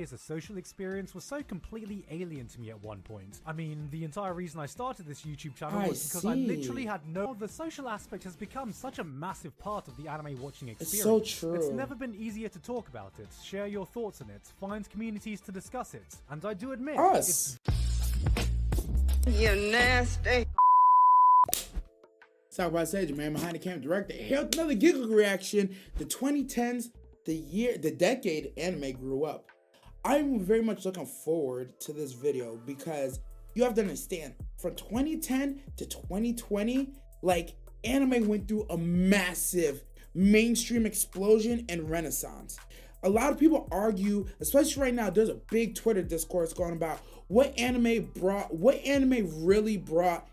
as a social experience was so completely alien to me at one point. I mean, the entire reason I started this YouTube channel was because I literally had no... The social aspect has become such a massive part of the anime watching experience. It's so true. It's never been easier to talk about it, share your thoughts on it, find communities to discuss it. And I do admit, us. You nasty. Talk about Sage, man, behind the camera director. Here's another gigguk reaction. The 2010s, the decade anime grew up. I'm very much looking forward to this video because you have to understand, from 2010 to 2020, like, anime went through a massive mainstream explosion and renaissance. A lot of people argue, especially right now, there's a big Twitter discourse going about what anime really brought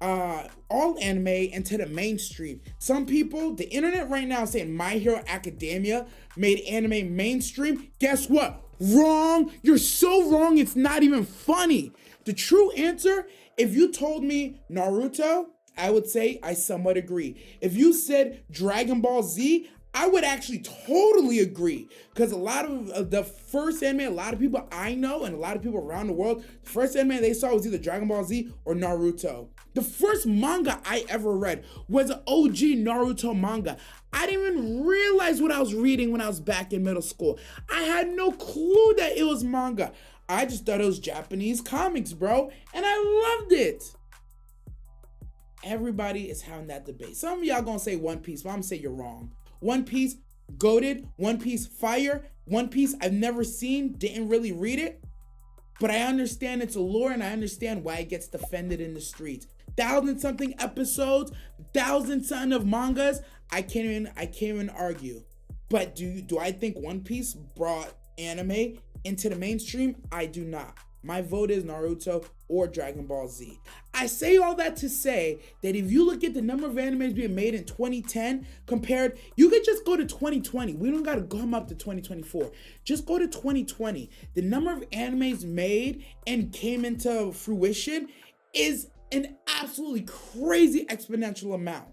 all anime into the mainstream. Some people, the internet right now is saying My Hero Academia made anime mainstream. Guess what? Wrong. You're so wrong, it's not even funny. The true answer, if you told me Naruto, I would say I somewhat agree. If you said Dragon Ball Z, I would actually totally agree, because a lot of the first anime, a lot of people I know and a lot of people around the world, the first anime they saw was either Dragon Ball Z or Naruto. The first manga I ever read was an OG Naruto manga. I didn't even realize what I was reading when I was back in middle school. I had no clue that it was manga. I just thought it was Japanese comics, bro, and I loved it. Everybody is having that debate. Some of y'all gonna say One Piece, but I'm gonna say you're wrong. One Piece, goated. One Piece, fire. One Piece, I've never seen, didn't really read it, but I understand its allure and I understand why it gets defended in the streets. 1,000-something episodes, 1,000-something of mangas. I can't even argue. But do I think One Piece brought anime into the mainstream? I do not. My vote is Naruto or Dragon Ball Z. I say all that to say that if you look at the number of animes being made in 2010 compared, you could just go to 2020. We don't gotta come up to 2024. Just go to 2020. The number of animes made and came into fruition is an absolutely crazy exponential amount.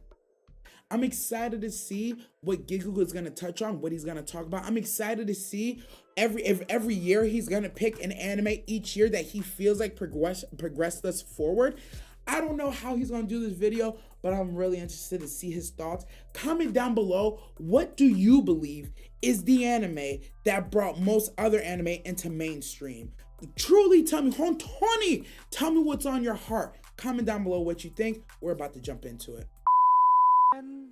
I'm excited to see what gigguk is gonna touch on, what he's gonna talk about. I'm excited to see every year he's gonna pick an anime each year that he feels like progressed us forward. I don't know how he's gonna do this video, but I'm really interested to see his thoughts. Comment down below, what do you believe is the anime that brought most other anime into mainstream? Truly tell me, Tony, tell me what's on your heart. Comment down below what you think. We're about to jump into it. 10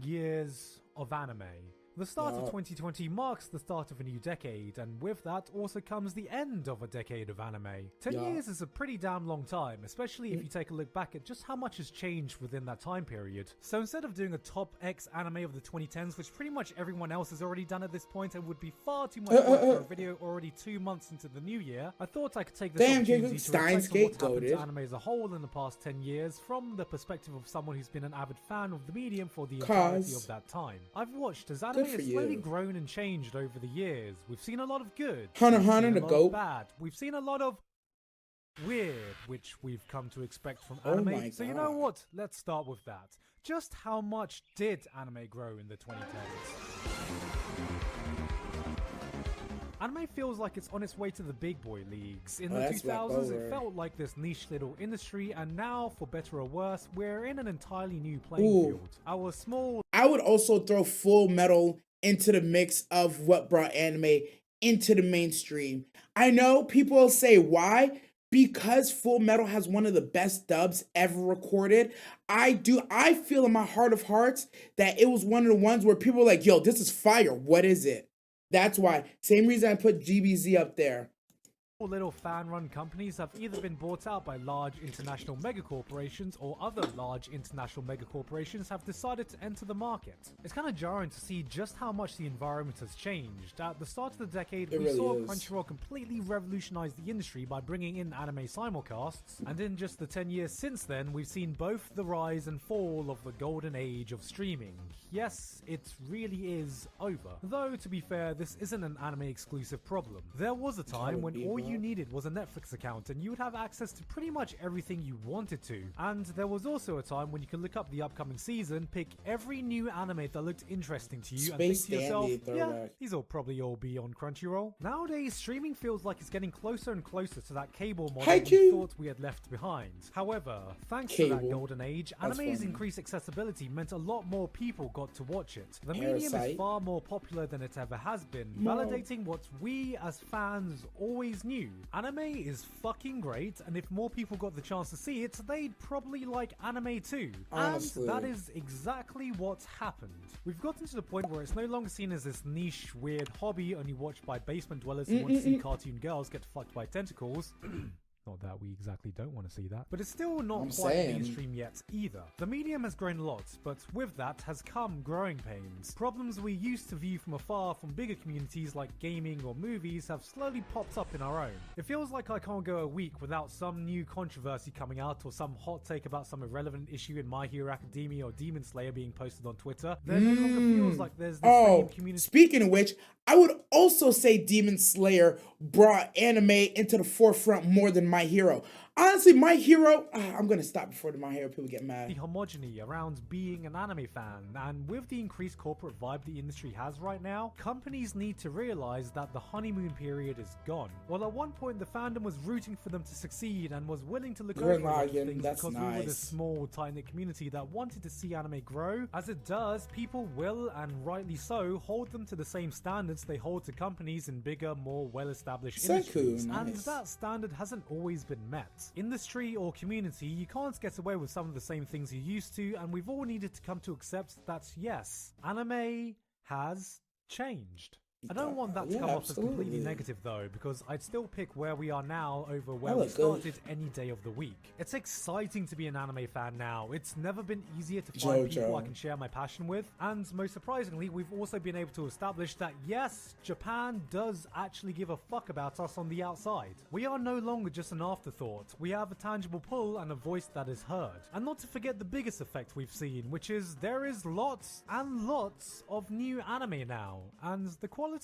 years of anime. The start of 2020 marks the start of a new decade, and with that also comes the end of a decade of anime. 10 years is a pretty damn long time, especially if you take a look back at just how much has changed within that time period. So instead of doing a top X anime of the 2010s, which pretty much everyone else has already done at this point and would be far too much work for a video already 2 months into the new year, I thought I could take this opportunity to reflect on what's happened to anime as a whole in the past 10 years from the perspective of someone who's been an avid fan of the medium for the entirety of that time. I've watched as anime has slowly grown and changed over the years. We've seen a lot of good, Hunter the GOAT, bad. We've seen a lot of weird, which we've come to expect from anime. So you know what? Let's start with that. Just how much did anime grow in the 2010s? Anime feels like it's on its way to the big boy leagues. In the 2000s, it felt like this niche little industry, and now, for better or worse, we're in an entirely new playing field. I would also throw Full Metal into the mix of what brought anime into the mainstream. I know people will say why, because Full Metal has one of the best dubs ever recorded. I feel in my heart of hearts that it was one of the ones where people were like, yo, this is fire, what is it? That's why. Same reason I put GBZ up there. Little fan-run companies have either been bought out by large international megacorporations, or other large international megacorporations have decided to enter the market. It's kind of jarring to see just how much the environment has changed. At the start of the decade, we saw Crunchyroll completely revolutionize the industry by bringing in anime simulcasts, and in just the 10 years since then, we've seen both the rise and fall of the golden age of streaming. Yes, it really is over. Though, to be fair, this isn't an anime exclusive problem. There was a time when all you needed was a Netflix account and you would have access to pretty much everything you wanted to. And there was also a time when you could look up the upcoming season, pick every new anime that looked interesting to you, and think to yourself, yeah, these will probably all be on Crunchyroll. Nowadays, streaming feels like it's getting closer and closer to that cable model we thought we had left behind. However, thanks to that golden age, anime's increased accessibility meant a lot more people got to watch it. The medium is far more popular than it ever has been, validating what we as fans always knew. Anime is fucking great, and if more people got the chance to see it, they'd probably like anime too. Honestly. And that is exactly what's happened. We've gotten to the point where it's no longer seen as this niche, weird hobby only watched by basement dwellers who want to see cartoon girls get fucked by tentacles. Not that we exactly don't want to see that, but it's still not quite mainstream yet either. The medium has grown a lot, but with that has come growing pains. Problems we used to view from afar from bigger communities like gaming or movies have slowly popped up in our own. It feels like I can't go a week without some new controversy coming out or some hot take about some irrelevant issue in My Hero Academia or Demon Slayer being posted on Twitter. There no longer feels like there's the same community. Speaking of which, I would also say Demon Slayer brought anime into the forefront more than My Hero. Honestly, My Hero, I'm going to stop before the My Hero people get mad. The homogeny around being an anime fan, and with the increased corporate vibe the industry has right now, companies need to realize that the honeymoon period is gone. While at one point the fandom was rooting for them to succeed and was willing to look over things because we were this small, tight-knit community that wanted to see anime grow, as it does, people will, and rightly so, hold them to the same standards they hold to companies in bigger, more well-established industries. And that standard hasn't always been met. Industry or community, you can't get away with some of the same things you used to, and we've all needed to come to accept that yes, anime has changed. I don't want that to come off as completely negative though, because I'd still pick where we are now over where we started any day of the week. It's exciting to be an anime fan now. It's never been easier to find people I can share my passion with, and most surprisingly, we've also been able to establish that yes, Japan does actually give a fuck about us on the outside. We are no longer just an afterthought. We have a tangible pull and a voice that is heard. And not to forget the biggest effect we've seen, which is there is lots and lots of new anime now, and the quality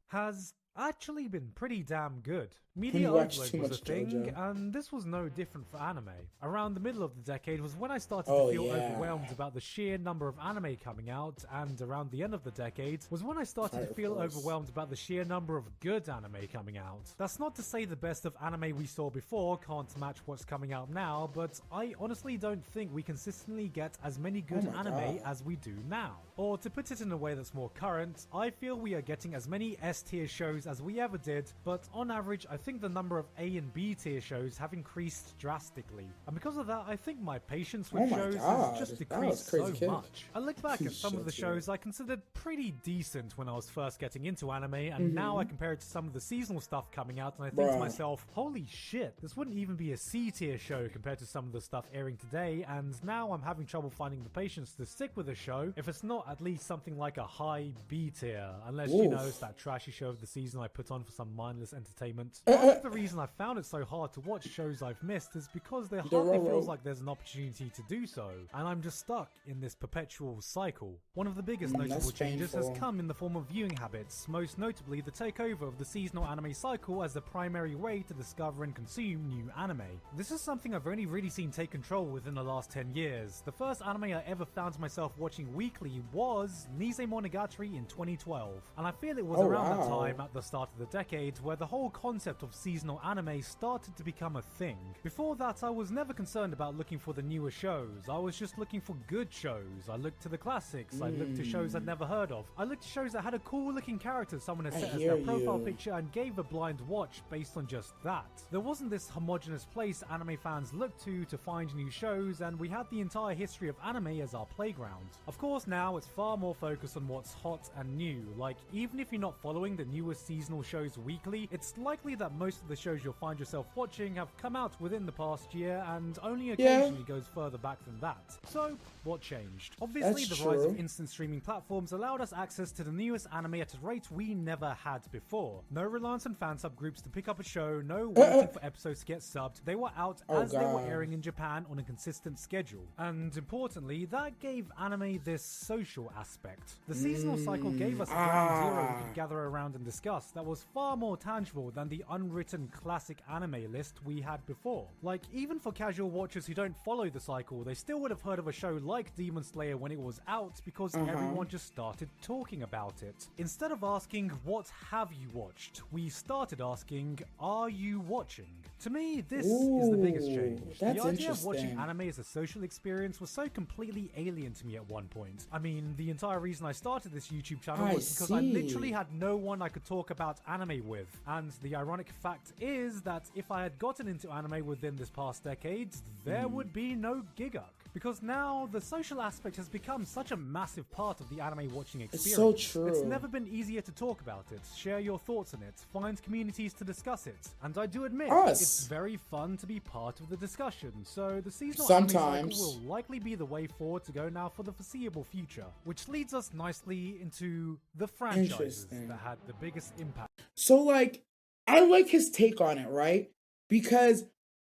has actually been pretty damn good. Media overload was a thing, and this was no different for anime. Around the middle of the decade was when I started to feel overwhelmed about the sheer number of anime coming out, and around the end of the decade was when I started to feel overwhelmed about the sheer number of good anime coming out. That's not to say the best of anime we saw before can't match what's coming out now, but I honestly don't think we consistently get as many good anime as we do now. Or to put it in a way that's more current, I feel we are getting as many S-tier shows as we ever did, but on average I think the number of A and B tier shows have increased drastically. And because of that, I think my patience with shows has just decreased so much. I look back at some of the shows I considered pretty decent when I was first getting into anime, and now I compare it to some of the seasonal stuff coming out, and I think to myself, holy shit, this wouldn't even be a C tier show compared to some of the stuff airing today, and now I'm having trouble finding the patience to stick with a show if it's not at least something like a high B tier, unless you know it's that trashy show of the season I put on for some mindless entertainment. Part of the reason I found it so hard to watch shows I've missed is because there hardly feels like there's an opportunity to do so, and I'm just stuck in this perpetual cycle. One of the biggest notable changes has come in the form of viewing habits, most notably the takeover of the seasonal anime cycle as the primary way to discover and consume new anime. This is something I've only really seen take control within the last 10 years. The first anime I ever found myself watching weekly was Nisei Monogatari in 2012, and I feel it was around that time at the start of the decade where the whole concept of seasonal anime started to become a thing. Before that, I was never concerned about looking for the newer shows. I was just looking for good shows. I looked to the classics. I looked to shows I'd never heard of. I looked to shows that had a cool looking character someone had set as their profile picture and gave a blind watch based on just that. There wasn't this homogenous place anime fans looked to find new shows, and we had the entire history of anime as our playground. Of course, now it's far more focused on what's hot and new. Like, even if you're not following the newest seasonal shows weekly, it's likely that most of the shows you'll find yourself watching have come out within the past year, and only occasionally goes further back than that. So, what changed? Obviously, the rise of instant streaming platforms allowed us access to the newest anime at a rate we never had before. No reliance on fan subgroups to pick up a show, no waiting for episodes to get subbed. They were out as they were airing in Japan on a consistent schedule. And importantly, that gave anime this social aspect. The seasonal cycle gave us ground zero we could gather around and discuss, us that was far more tangible than the unwritten classic anime list we had before. Like, even for casual watchers who don't follow the cycle, they still would have heard of a show like Demon Slayer when it was out because everyone just started talking about it. Instead of asking, what have you watched? We started asking, are you watching? To me, this is the biggest change. The idea of watching anime as a social experience was so completely alien to me at one point. I mean, the entire reason I started this YouTube channel was because I literally had no one I could talk about anime with. And the ironic fact is that if I had gotten into anime within this past decade, there would be no gigguk. Because now the social aspect has become such a massive part of the anime watching experience. It's so true. It's never been easier to talk about it, share your thoughts on it, find communities to discuss it. And I do admit, it's very fun to be part of the discussion. So the seasonal anime cycle will likely be the way forward to go now for the foreseeable future. Which leads us nicely into the franchises that had the biggest impact. So like, I like his take on it, right? Because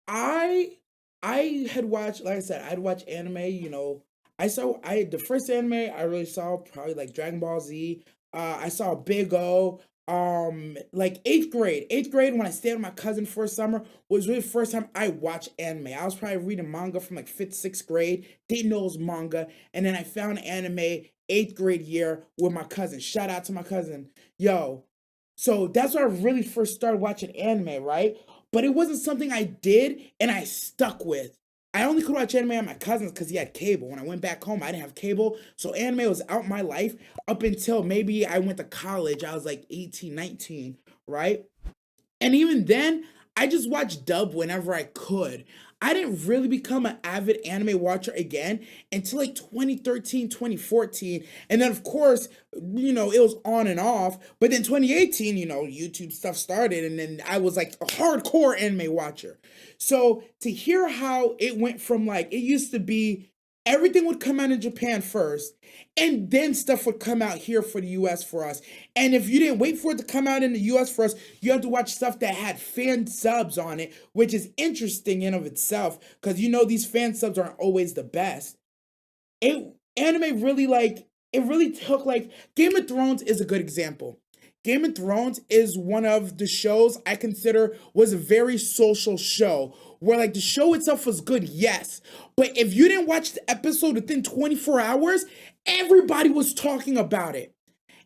I had watched, like I said, I'd watch anime, you know. The first anime I really saw, probably like Dragon Ball Z. I saw Big O. Like 8th grade. 8th grade, when I stayed with my cousin for a summer, was really the first time I watched anime. I was probably reading manga from like 5th, 6th grade. Didn't know it was manga. And then I found anime 8th grade year with my cousin. Shout out to my cousin. Yo. So that's when I really first started watching anime, right? But it wasn't something I did and I stuck with. I only could watch anime on my cousins because he had cable. When I went back home, I didn't have cable. So anime was out my life up until maybe I went to college. I was like 18, 19, right? And even then, I just watched dub whenever I could. I didn't really become an avid anime watcher again until like 2013, 2014. And then, of course, you know, it was on and off. But then 2018, you know, YouTube stuff started. And then I was like a hardcore anime watcher. So to hear how it went from like, it used to be everything would come out in Japan first, and then stuff would come out here for the US for us. And if you didn't wait for it to come out in the US for us, you have to watch stuff that had fan subs on it, which is interesting in of itself, because you know these fan subs aren't always the best. Anime really it really took like, Game of Thrones is a good example. Game of Thrones is one of the shows I consider was a very social show, where like the show itself was good, yes, but if you didn't watch the episode within 24 hours, everybody was talking about it.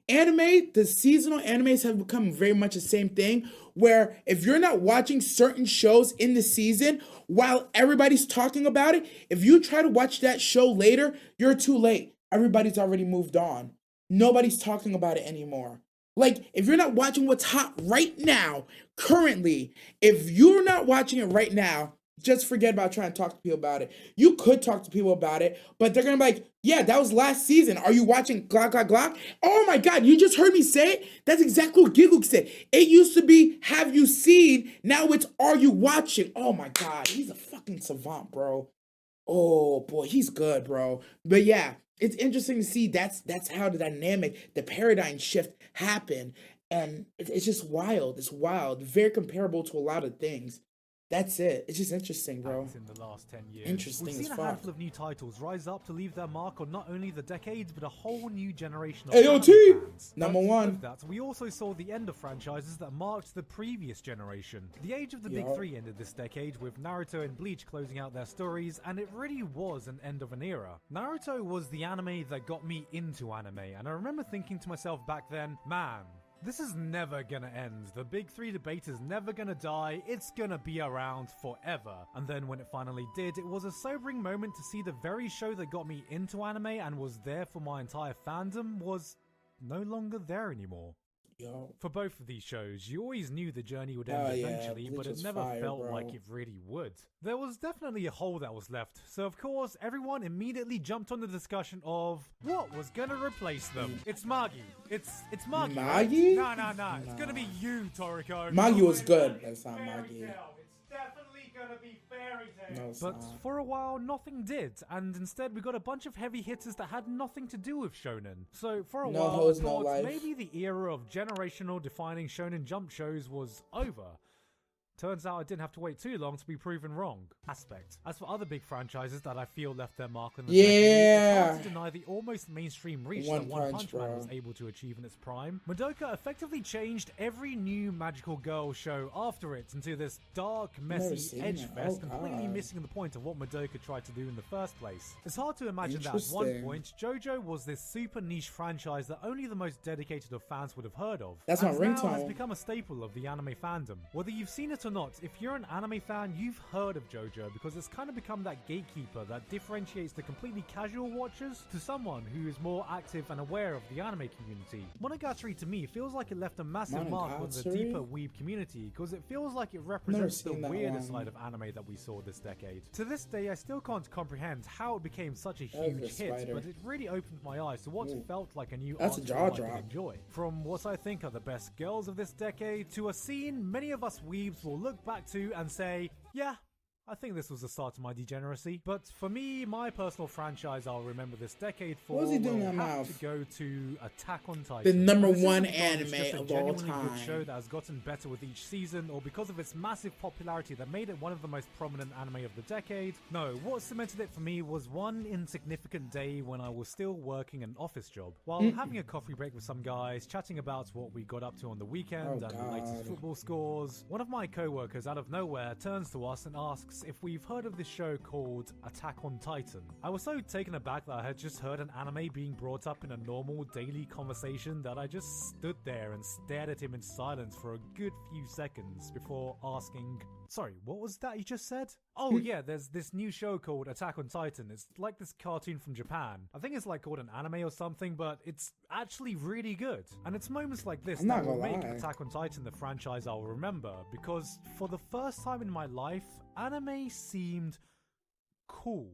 Anime, the seasonal animes have become very much the same thing, where if you're not watching certain shows in the season while everybody's talking about it, if you try to watch that show later, you're too late. Everybody's already moved on. Nobody's talking about it anymore. Like, if you're not watching what's hot right now, currently, if you're not watching it right now, just forget about trying to talk to people about it. You could talk to people about it, but they're going to be like, yeah, that was last season. Are you watching Glock, Glock, Glock? Oh my God, you just heard me say it? That's exactly what gigguk said. It used to be, have you seen? Now it's, are you watching? Oh my God, he's a fucking savant, bro. Oh boy, he's good, bro. But yeah, it's interesting to see that's how the dynamic, the paradigm shift happened. And it's just wild. It's wild. Very comparable to a lot of things. That's it. It's just interesting, bro. In the last 10 years. Interesting as fuck. We've seen a handful of new titles rise up to leave their mark on not only the decades, but a whole new generation of AOT! fans. Number one. With that, we also saw the end of franchises that marked the previous generation. The age of the big three ended this decade, with Naruto and Bleach closing out their stories, and it really was an end of an era. Naruto was the anime that got me into anime, and I remember thinking to myself back then, man, this is never gonna end. The big three debate is never gonna die. It's gonna be around forever. And then when it finally did, it was a sobering moment to see the very show that got me into anime and was there for my entire fandom was no longer there anymore. Yo. For both of these shows, you always knew the journey would end eventually, but it never felt like it really would. There was definitely a hole that was left, so of course everyone immediately jumped on the discussion of what was gonna replace them. It's Magi. It's Magi. Magi? Right? No. It's gonna be you, Toriko. Magi was good. That's not Magi. It's definitely gonna be Fairy Tail. No, it's but not. for a while, nothing did, and instead we got a bunch of heavy hitters that had nothing to do with shonen. So for a while, I thought maybe the era of generational defining shonen jump shows was over. Turns out I didn't have to wait too long to be proven wrong. Aspect. As for other big franchises that I feel left their mark on the decade, it's hard to deny the almost mainstream reach that One Punch Man was able to achieve in its prime. Madoka effectively changed every new magical girl show after it into this dark, messy edge fest, completely missing the point of what Madoka tried to do in the first place. It's hard to imagine that at one point, JoJo was this super niche franchise that only the most dedicated of fans would have heard of. That's my ringtone. Now has become a staple of the anime fandom. Whether you've seen it or not, if you're an anime fan, you've heard of JoJo because it's kind of become that gatekeeper that differentiates the completely casual watchers to someone who is more active and aware of the anime community. Monogatari to me feels like it left a massive mark on the deeper weeb community because it feels like it represents the weirder side of anime that we saw this decade. To this day, I still can't comprehend how it became such a huge hit, but it really opened my eyes to what felt like a new art form I could enjoy. From what I think are the best girls of this decade to a scene many of us weebs will look back to and say, yeah, I think this was the start of my degeneracy. But for me, my personal franchise I'll remember this decade for will have to go to Attack on Titan. The #1 anime of all time. time. Good show that has gotten better with each season, or because of its massive popularity that made it one of the most prominent anime of the decade. No, what cemented it for me was one insignificant day when I was still working an office job. While having a coffee break with some guys, chatting about what we got up to on the weekend and the latest football scores, one of my co-workers out of nowhere turns to us and asks if we've heard of this show called Attack on Titan. I was so taken aback that I had just heard an anime being brought up in a normal daily conversation that I just stood there and stared at him in silence for a good few seconds before asking, sorry, what was that you just said? Oh yeah, there's this new show called Attack on Titan. It's like this cartoon from Japan. I think it's like called an anime or something, but it's actually really good. And it's moments like this that will make Attack on Titan the franchise I'll remember, because for the first time in my life, anime seemed cool.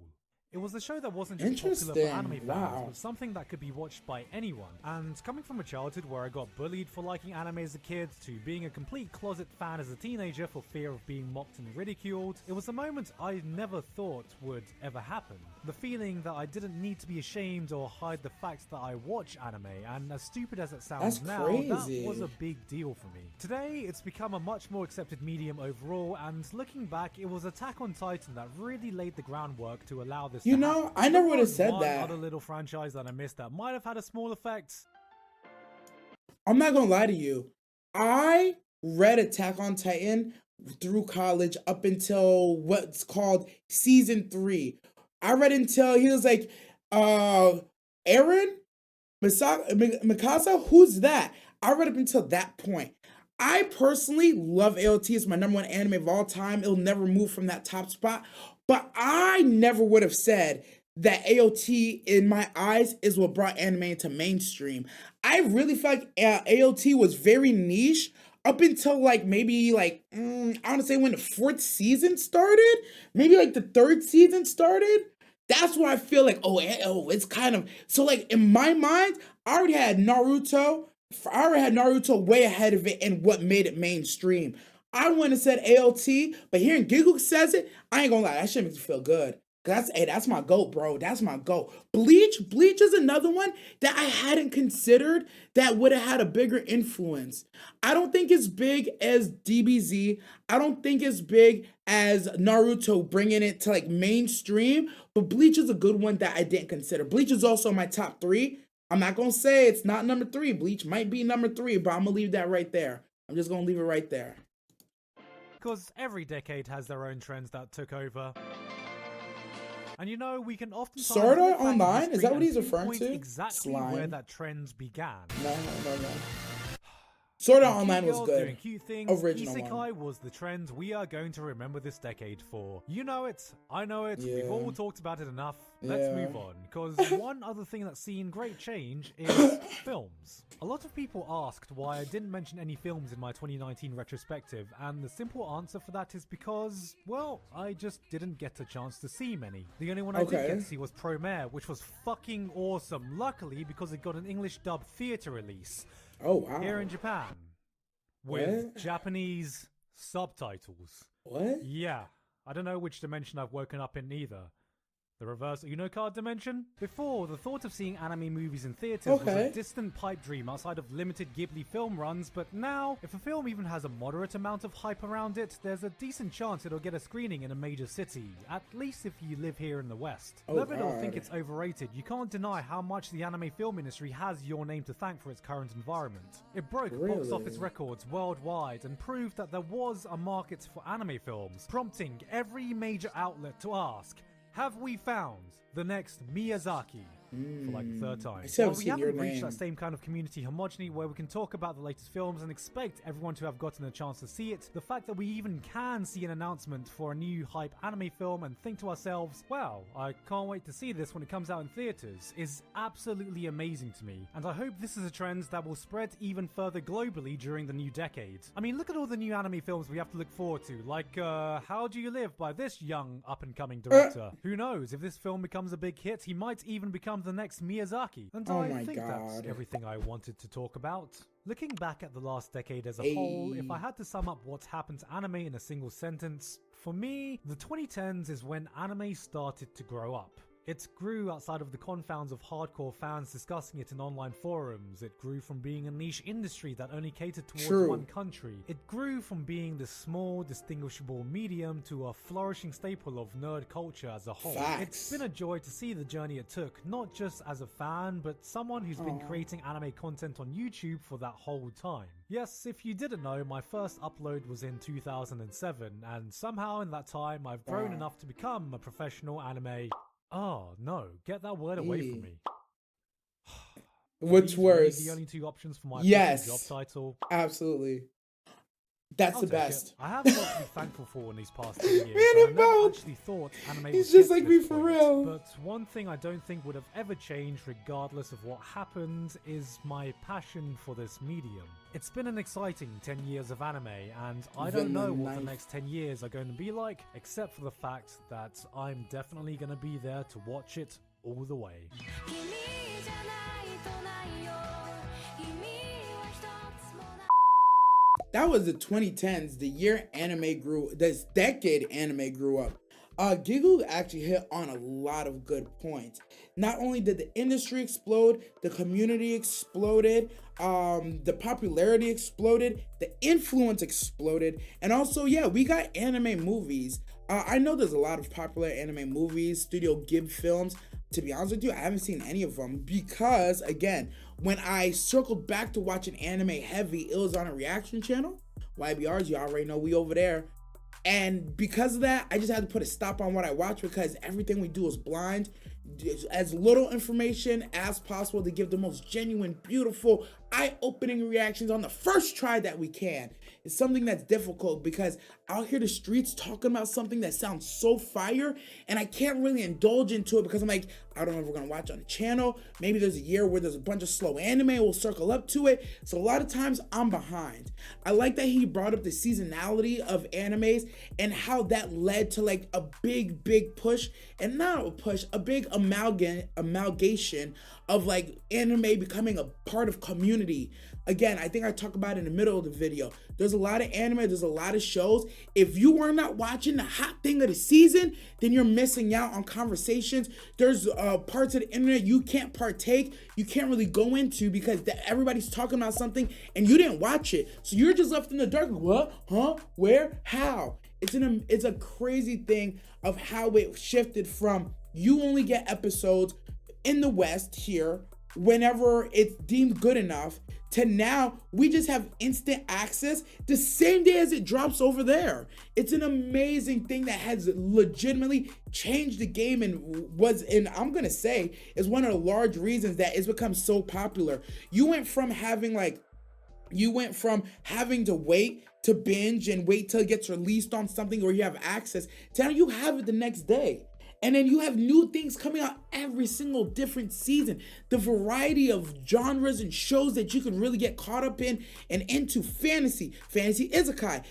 It was a show that wasn't just popular for anime fans, but something that could be watched by anyone. And coming from a childhood where I got bullied for liking anime as a kid, to being a complete closet fan as a teenager for fear of being mocked and ridiculed, it was a moment I never thought would ever happen. The feeling that I didn't need to be ashamed or hide the fact that I watch anime, and as stupid as it sounds now, that was a big deal for me. Today, it's become a much more accepted medium overall, and looking back, it was Attack on Titan that really laid the groundwork to allow this You know, I never would have said that. Other little franchise that I missed that might have had a small effect. I'm not gonna lie to you. I read Attack on Titan through college up until what's called season 3. I read until he was like, Eren? Mikasa? Who's that? I read up until that point. I personally love AOT. It's my #1 anime of all time. It'll never move from that top spot. But I never would have said that AOT, in my eyes, is what brought anime into mainstream. I really feel like AOT was very niche up until maybe I want to say when the 4th season started, maybe like the 3rd season started. That's where I feel like, it's kind of, so in my mind, I already had Naruto way ahead of it and what made it mainstream. I wouldn't have said AOT, but hearing gigguk says it, I ain't gonna lie, that shit makes me feel good. That's my GOAT, bro. That's my GOAT. Bleach is another one that I hadn't considered that would have had a bigger influence. I don't think it's big as DBZ. I don't think it's big as Naruto bringing it to mainstream, but Bleach is a good one that I didn't consider. Bleach is also my top 3. I'm not gonna say it's not number 3. Bleach might be number 3, but I'm gonna leave that right there. I'm just gonna leave it right there. Because every decade has their own trends that took over. And we can often Sword Art Online? Is that what he's referring to? Exactly where that trend began. No. Sword Art Online was good. Doing cute things. Original Isekai one. was the trend we are going to remember this decade for. You know it, I know it, we've all talked about it enough. Let's move on, because one other thing that's seen great change is films. A lot of people asked why I didn't mention any films in my 2019 retrospective, and the simple answer for that is because, well, I just didn't get a chance to see many. The only one I did get to see was Promare, which was fucking awesome, luckily because it got an English dub theatre release. Oh, wow. Here in Japan. With Japanese subtitles. What? Yeah. I don't know which dimension I've woken up in either. The reverse Uno card dimension? Before, the thought of seeing anime movies in theaters was a distant pipe dream outside of limited Ghibli film runs, but now, if a film even has a moderate amount of hype around it, there's a decent chance it'll get a screening in a major city, at least if you live here in the West. Love it or think it's overrated, you can't deny how much the anime film industry has your name to thank for its current environment. It broke box office records worldwide and proved that there was a market for anime films, prompting every major outlet to ask, have we found the next Miyazaki? For like the third time. While we haven't reached that same kind of community homogeny where we can talk about the latest films and expect everyone to have gotten a chance to see it, the fact that we even can see an announcement for a new hype anime film and think to ourselves, wow, I can't wait to see this when it comes out in theaters, is absolutely amazing to me. And I hope this is a trend that will spread even further globally during the new decade. I mean, look at all the new anime films we have to look forward to, like How Do You Live by this young up-and-coming director. Who knows, if this film becomes a big hit, he might even become the next Miyazaki. And I think that's everything I wanted to talk about. Looking back at the last decade as a whole, if I had to sum up what's happened to anime in a single sentence, for me, the 2010s is when anime started to grow up. It grew outside of the confounds of hardcore fans discussing it in online forums. It grew from being a niche industry that only catered towards one country. It grew from being this small, distinguishable medium to a flourishing staple of nerd culture as a whole. It's been a joy to see the journey it took, not just as a fan, but someone who's been creating anime content on YouTube for that whole time. Yes, if you didn't know, my first upload was in 2007, and somehow in that time I've grown enough to become a professional anime... Oh, no. Get that word away from me. What's worse? The only two options for my job title. Absolutely. That's the best. I have a lot to be thankful for in these past 10 years. I never actually thought anime He's just like me for real. But one thing I don't think would have ever changed regardless of what happened is my passion for this medium. It's been an exciting 10 years of anime, and I don't know what the next 10 years are going to be like, except for the fact that I'm definitely going to be there to watch it all the way. That was the 2010s, the year anime grew, this decade anime grew up. Gigguk actually hit on a lot of good points. Not only did the industry explode, the community exploded, the popularity exploded, the influence exploded, and also, we got anime movies. I know there's a lot of popular anime movies, Studio Ghibli films. To be honest with you, I haven't seen any of them because, again, when I circled back to watching anime heavy, it was on a reaction channel. YBRs, you already know we over there. And because of that, I just had to put a stop on what I watch because everything we do is blind. As little information as possible to give the most genuine, beautiful, eye-opening reactions on the first try that we can. It's something that's difficult because I'll hear the streets talking about something that sounds so fire and I can't really indulge into it because I'm like, I don't know if we're gonna watch on the channel. Maybe there's a year where there's a bunch of slow anime, we'll circle up to it. So a lot of times I'm behind. I like that he brought up the seasonality of animes and how that led to like a big push, and not a push, a big amalgamation of like anime becoming a part of community. Again, I think I talk about it in the middle of the video. There's a lot of anime, there's a lot of shows. If you are not watching the hot thing of the season, then you're missing out on conversations. There's parts of the internet you can't partake, you can't really go into because everybody's talking about something and you didn't watch it. So you're just left in the dark. What? Huh? Where? How? It's a crazy thing of how it shifted from you only get episodes in the West here whenever it's deemed good enough to now we just have instant access the same day as it drops over there. It's an amazing thing that has legitimately changed the game and I'm gonna say is one of the large reasons that it's become so popular. You went from having to wait to binge and wait till it gets released on something or you have access to now you have it the next day. And then you have new things coming out every single different season. The variety of genres and shows that you can really get caught up in and into fantasy isekai.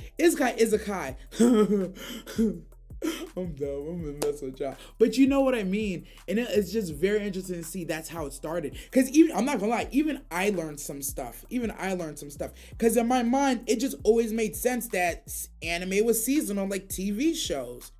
I'm dumb, I'm gonna mess with y'all. But you know what I mean. And it's just very interesting to see that's how it started. Because I'm not gonna lie, even I learned some stuff. Because in my mind, it just always made sense that anime was seasonal like TV shows.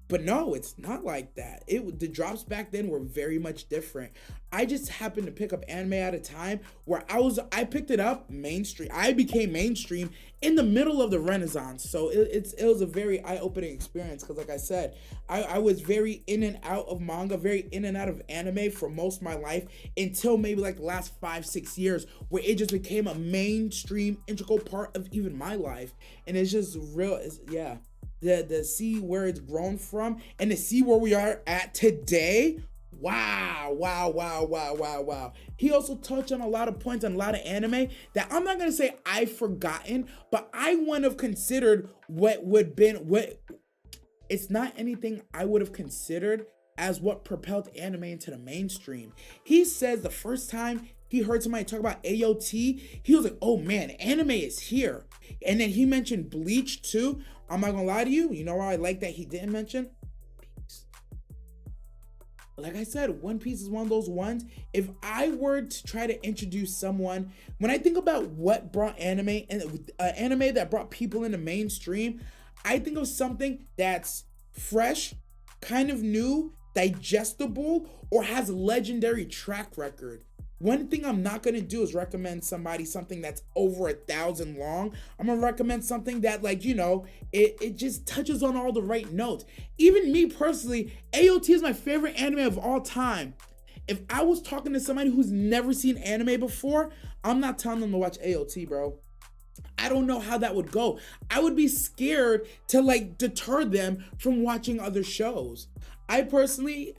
But no, it's not like that. The drops back then were very much different. I just happened to pick up anime at a time where I picked it up mainstream. I became mainstream in the middle of the Renaissance. So it was a very eye-opening experience because, like I said, I was very in and out of manga, very in and out of anime for most of my life until maybe like the last 5-6 years where it just became a mainstream integral part of even my life. And it's just real, yeah. To see where it's grown from and to see where we are at today. Wow. He also touched on a lot of points on a lot of anime that I'm not going to say I've forgotten, but I wouldn't have considered it's not anything I would have considered as what propelled anime into the mainstream. He says the first time he heard somebody talk about AOT, he was like, oh man, anime is here. And then he mentioned Bleach too. I'm not gonna lie to you. You know why I like that he didn't mention? Peace. Like I said, One Piece is one of those ones. If I were to try to introduce someone, when I think about what brought anime and anime that brought people into mainstream, I think of something that's fresh, kind of new, digestible, or has a legendary track record. One thing I'm not gonna do is recommend somebody something that's over 1,000 long. I'm gonna recommend something that, like, you know, it just touches on all the right notes. Even me personally, AOT is my favorite anime of all time. If I was talking to somebody who's never seen anime before, I'm not telling them to watch AOT, bro. I don't know how that would go. I would be scared to like deter them from watching other shows. I personally,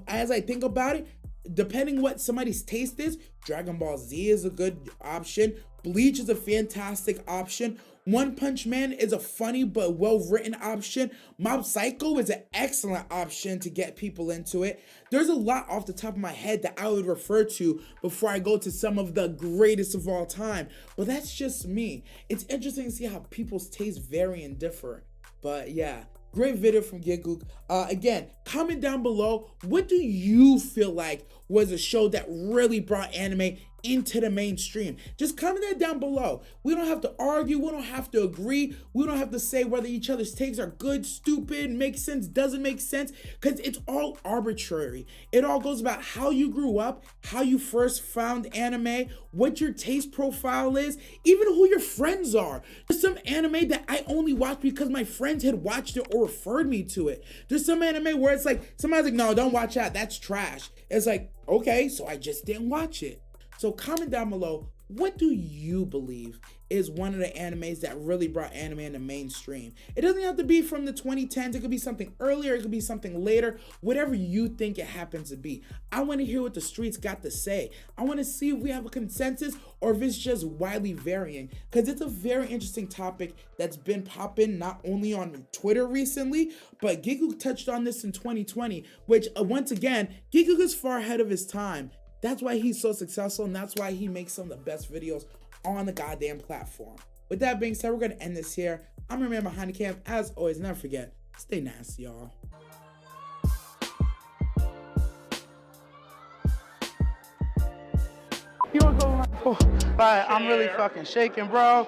as I think about it, depending what somebody's taste is, Dragon Ball Z is a good option. Bleach is a fantastic option. One Punch Man is a funny but well-written option. Mob Psycho is an excellent option to get people into it. There's a lot off the top of my head that I would refer to before I go to some of the greatest of all time. But that's just me. It's interesting to see how people's tastes vary and differ. But yeah. Great video from Gigguk. Again, comment down below, what do you feel like was a show that really brought anime into the mainstream? Just comment that down below. We don't have to argue, we don't have to agree, we don't have to say whether each other's takes are good, stupid, makes sense, doesn't make sense, because it's all arbitrary. It all goes about how you grew up, how you first found anime, what your taste profile is, even who your friends are. There's some anime that I only watched because my friends had watched it or referred me to it. There's some anime where it's like, somebody's like, no, don't watch that, that's trash. It's like, okay, so I just didn't watch it. So comment down below, what do you believe is one of the animes that really brought anime into mainstream? It doesn't have to be from the 2010s. It could be something earlier. It could be something later. Whatever you think it happens to be. I want to hear what the streets got to say. I want to see if we have a consensus or if it's just widely varying, because it's a very interesting topic that's been popping not only on Twitter recently, but Gigguk touched on this in 2020, which once again, Gigguk is far ahead of his time. That's why he's so successful, and that's why he makes some of the best videos on the goddamn platform. With that being said, we're going to end this here. I'm your man behind the cam. As always, never forget, stay nasty, y'all. You want to go? Oh, right, I'm really fucking shaking, bro.